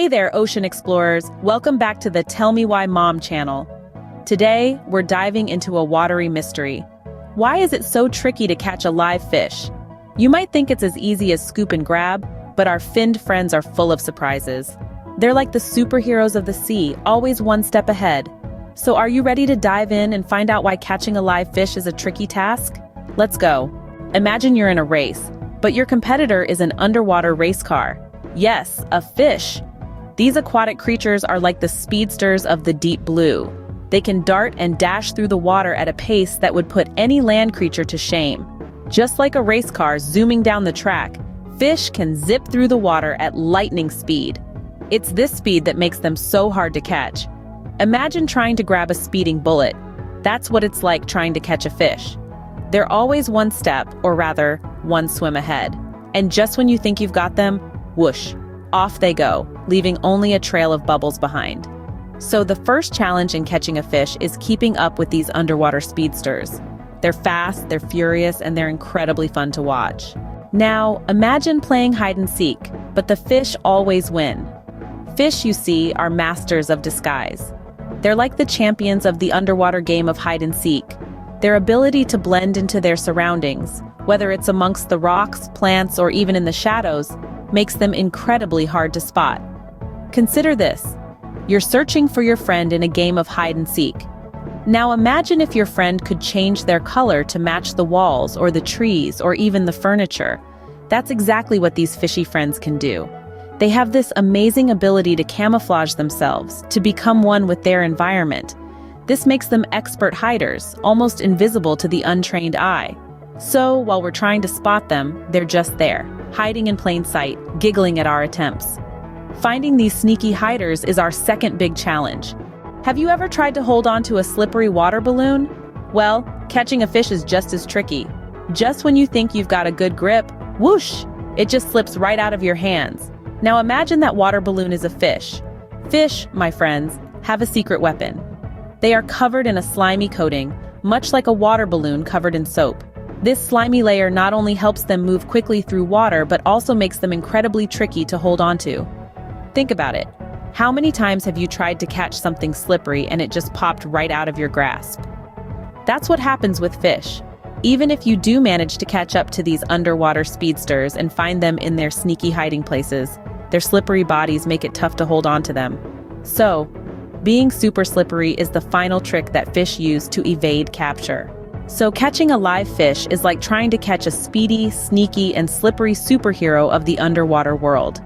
Hey there, ocean explorers. Welcome back to the Tell Me Why Mom channel. Today, we're diving into a watery mystery. Why is it so tricky to catch a live fish? You might think it's as easy as scoop and grab, but our finned friends are full of surprises. They're like the superheroes of the sea, always one step ahead. So are you ready to dive in and find out why catching a live fish is a tricky task? Let's go. Imagine you're in a race, but your competitor is an underwater race car. Yes, a fish. These aquatic creatures are like the speedsters of the deep blue. They can dart and dash through the water at a pace that would put any land creature to shame. Just like a race car zooming down the track, fish can zip through the water at lightning speed. It's this speed that makes them so hard to catch. Imagine trying to grab a speeding bullet. That's what it's like trying to catch a fish. They're always one step, or rather, one swim ahead. And just when you think you've got them, whoosh, off they go, leaving only a trail of bubbles behind. So the first challenge in catching a fish is keeping up with these underwater speedsters. They're fast, they're furious, and they're incredibly fun to watch. Now, imagine playing hide and seek, but the fish always win. Fish, you see, are masters of disguise. They're like the champions of the underwater game of hide and seek. Their ability to blend into their surroundings, whether it's amongst the rocks, plants, or even in the shadows, makes them incredibly hard to spot. Consider this. You're searching for your friend in a game of hide and seek. Now imagine if your friend could change their color to match the walls or the trees or even the furniture. That's exactly what these fishy friends can do. They have this amazing ability to camouflage themselves, to become one with their environment. This makes them expert hiders, almost invisible to the untrained eye. So, while we're trying to spot them, they're just there, hiding in plain sight, giggling at our attempts. Finding these sneaky hiders is our second big challenge. Have you ever tried to hold on to a slippery water balloon? Well, catching a fish is just as tricky. Just when you think you've got a good grip, whoosh, it just slips right out of your hands. Now imagine that water balloon is a fish. Fish, my friends, have a secret weapon. They are covered in a slimy coating, much like a water balloon covered in soap. This slimy layer not only helps them move quickly through water, but also makes them incredibly tricky to hold onto. Think about it. How many times have you tried to catch something slippery and it just popped right out of your grasp? That's what happens with fish. Even if you do manage to catch up to these underwater speedsters and find them in their sneaky hiding places, their slippery bodies make it tough to hold on to them. So, being super slippery is the final trick that fish use to evade capture. So catching a live fish is like trying to catch a speedy, sneaky, and slippery superhero of the underwater world.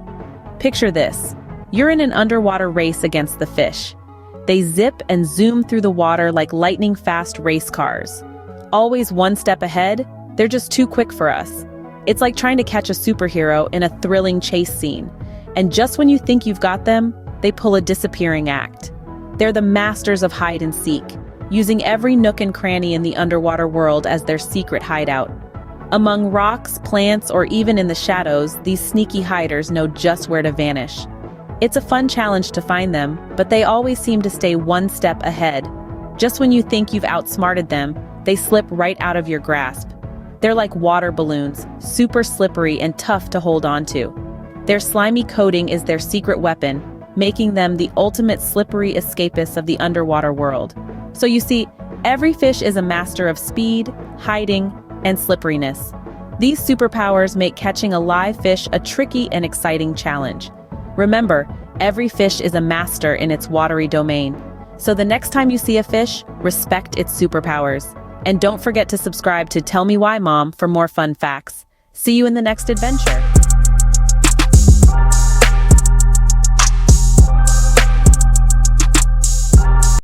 Picture this. You're in an underwater race against the fish. They zip and zoom through the water like lightning-fast race cars. Always one step ahead, they're just too quick for us. It's like trying to catch a superhero in a thrilling chase scene. And just when you think you've got them, they pull a disappearing act. They're the masters of hide and seek, using every nook and cranny in the underwater world as their secret hideout. Among rocks, plants, or even in the shadows, these sneaky hiders know just where to vanish. It's a fun challenge to find them, but they always seem to stay one step ahead. Just when you think you've outsmarted them, they slip right out of your grasp. They're like water balloons, super slippery and tough to hold onto. Their slimy coating is their secret weapon, making them the ultimate slippery escapists of the underwater world. So you see, every fish is a master of speed, hiding, and slipperiness. These superpowers make catching a live fish a tricky and exciting challenge. Remember, every fish is a master in its watery domain. So the next time you see a fish, respect its superpowers. And don't forget to subscribe to Tell Me Why Mom for more fun facts. See you in the next adventure.